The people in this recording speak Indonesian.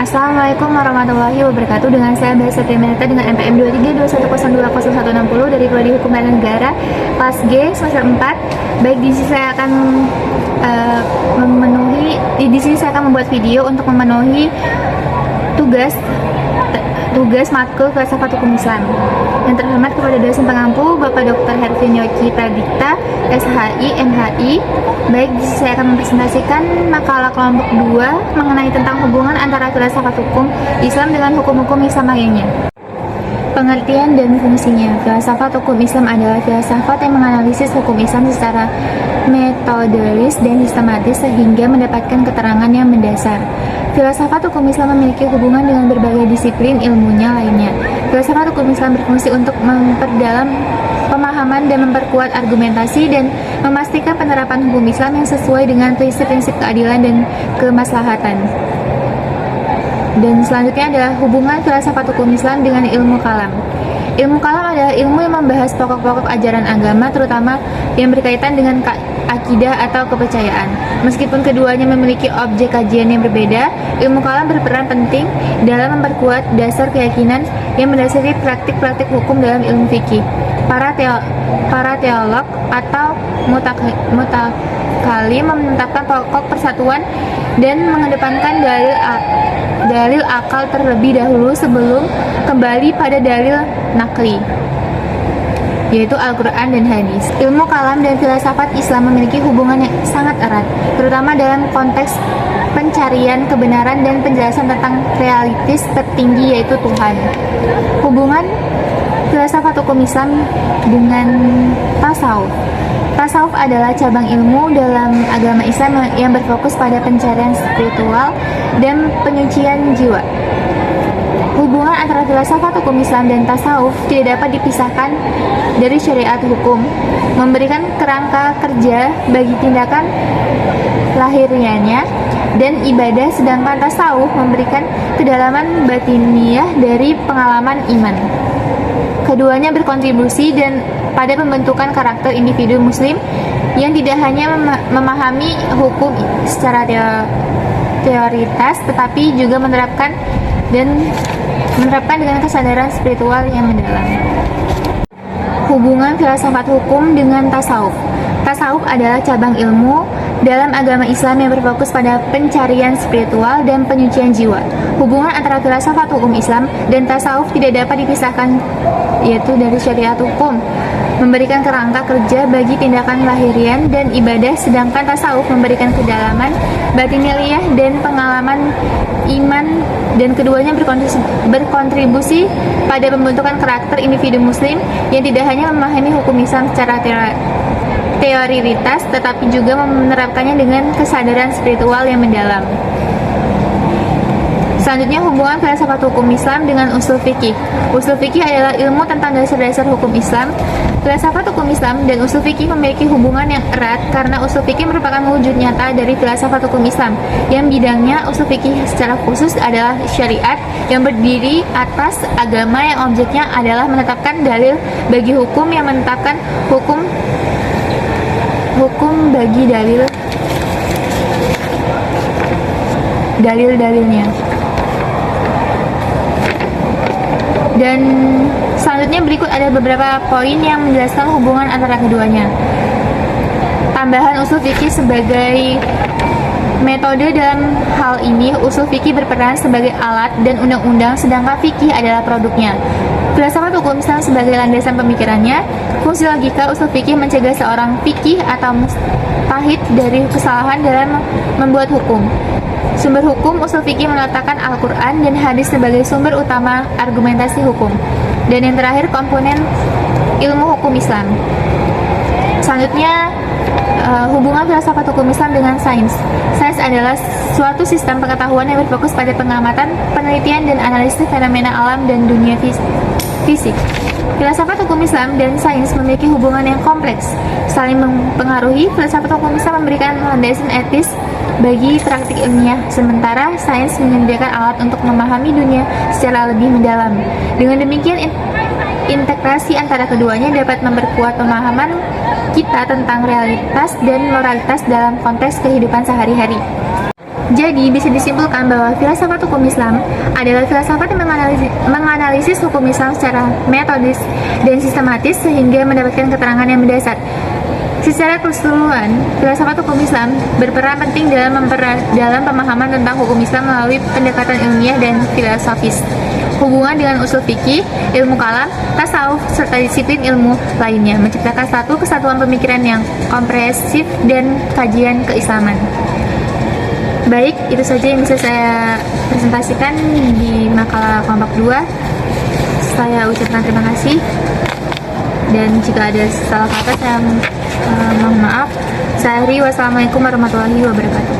Assalamualaikum warahmatullahi wabarakatuh. Dengan saya Mbak Septianita dengan NPM 2321020160 dari Prodi Hukum dan Negara kelas G semester 4. Baik, di sini saya akan saya akan membuat video untuk memenuhi tugas matkul filsafat hukum Islam. Yang terhormat kepada dosen pengampu Bapak Dr. Hervin Yoci Pradipta, SHI, MHI. Baik, saya akan mempresentasikan makalah kelompok 2 mengenai tentang hubungan antara filsafat hukum Islam dengan hukum-hukum Islam lainnya. Pengertian dan fungsinya. Filsafat hukum Islam adalah filsafat yang menganalisis hukum Islam secara metodologis dan sistematis sehingga mendapatkan keterangan yang mendasar. Filsafat hukum Islam memiliki hubungan dengan berbagai disiplin ilmunya lainnya. Filsafat hukum Islam berfungsi untuk memperdalam pemahaman dan memperkuat argumentasi dan memastikan penerapan hukum Islam yang sesuai dengan prinsip-prinsip keadilan dan kemaslahatan. Dan selanjutnya adalah hubungan filsafat hukum Islam dengan ilmu kalam. Ilmu kalam adalah ilmu yang membahas pokok-pokok ajaran agama, terutama yang berkaitan dengan akidah atau kepercayaan. Meskipun keduanya memiliki objek kajian yang berbeda, ilmu kalam berperan penting dalam memperkuat dasar keyakinan yang mendasari praktik-praktik hukum dalam ilmu fikih. Para teolog atau mutakalim menetapkan pokok persatuan dan mengedepankan dalil akal terlebih dahulu sebelum kembali pada dalil nakli, yaitu Al-Quran dan hadis. Ilmu kalam dan filsafat Islam memiliki hubungan yang sangat erat, terutama dalam konteks pencarian kebenaran dan penjelasan tentang realitas tertinggi, yaitu Tuhan. Hubungan filsafat hukum Islam dengan tasawuf. Tasawuf adalah cabang ilmu dalam agama Islam yang berfokus pada pencarian spiritual dan penyucian jiwa. Hubungan antara filsafat hukum Islam dan tasawuf tidak dapat dipisahkan dari syariat hukum, memberikan kerangka kerja bagi tindakan lahiriahnya dan ibadah, sedangkan tasawuf memberikan kedalaman batiniah dari pengalaman iman. Keduanya berkontribusi dan pada pembentukan karakter individu muslim yang tidak hanya memahami hukum secara teoritas, tetapi juga menerapkan dengan kesadaran spiritual yang mendalam. Hubungan filsafat hukum dengan tasawuf. Tasawuf adalah cabang ilmu dalam agama Islam yang berfokus pada pencarian spiritual dan penyucian jiwa. Hubungan antara filsafat hukum Islam dan tasawuf tidak dapat dipisahkan, yaitu dari syariat hukum, memberikan kerangka kerja bagi tindakan lahirian dan ibadah, sedangkan tasawuf memberikan kedalaman batiniah dan pengalaman iman, dan keduanya berkontribusi pada pembentukan karakter individu muslim yang tidak hanya memahami hukum Islam secara teoritas, tetapi juga menerapkannya dengan kesadaran spiritual yang mendalam. Selanjutnya, hubungan filsafat hukum Islam dengan usul fikih. Usul fikih adalah ilmu tentang dasar-dasar hukum Islam. Filsafat hukum Islam dan usul fikih memiliki hubungan yang erat karena usul fikih merupakan wujud nyata dari filsafat hukum Islam, yang bidangnya usul fikih secara khusus adalah syariat yang berdiri atas agama yang objeknya adalah menetapkan dalil bagi hukum, yang menetapkan hukum bagi dalil-dalilnya. Dan selanjutnya berikut ada beberapa poin yang menjelaskan hubungan antara keduanya. Tambahan usul fikih sebagai metode. Dalam hal ini, usul fikih berperan sebagai alat dan undang-undang, sedangkan fikih adalah produknya. Filsafat hukum Islam sebagai landasan pemikirannya. Fungsi logika usul fikih mencegah seorang fikih atau mujtahid dari kesalahan dalam membuat hukum. Sumber hukum usul fikih meletakkan Al-Quran dan hadis sebagai sumber utama argumentasi hukum. Dan yang terakhir, komponen ilmu hukum Islam. Selanjutnya, hubungan filsafat hukum Islam dengan sains. Sains adalah suatu sistem pengetahuan yang berfokus pada pengamatan, penelitian, dan analisis fenomena alam dan dunia fisik. Filsafat hukum Islam dan sains memiliki hubungan yang kompleks, saling mempengaruhi. Filsafat hukum Islam memberikan landasan etis bagi praktik ilmiah, sementara sains menyediakan alat untuk memahami dunia secara lebih mendalam. Dengan demikian, integrasi antara keduanya dapat memperkuat pemahaman kita tentang realitas dan moralitas dalam konteks kehidupan sehari-hari. Jadi, bisa disimpulkan bahwa filsafat hukum Islam adalah filsafat yang menganalisis hukum Islam secara metodis dan sistematis sehingga mendapatkan keterangan yang mendasar. Secara keseluruhan, filsafat hukum Islam berperan penting dalam pemahaman tentang hukum Islam melalui pendekatan ilmiah dan filosofis, hubungan dengan usul fikih, ilmu kalam, tasawuf, serta disiplin ilmu lainnya, menciptakan satu kesatuan pemikiran yang komprehensif dan kajian keislaman. Baik, itu saja yang bisa saya presentasikan di makalah kelompok 2. Saya ucapkan terima kasih. Dan jika ada salah kata, saya mohon maaf. Saya Wassalamualaikum warahmatullahi wabarakatuh.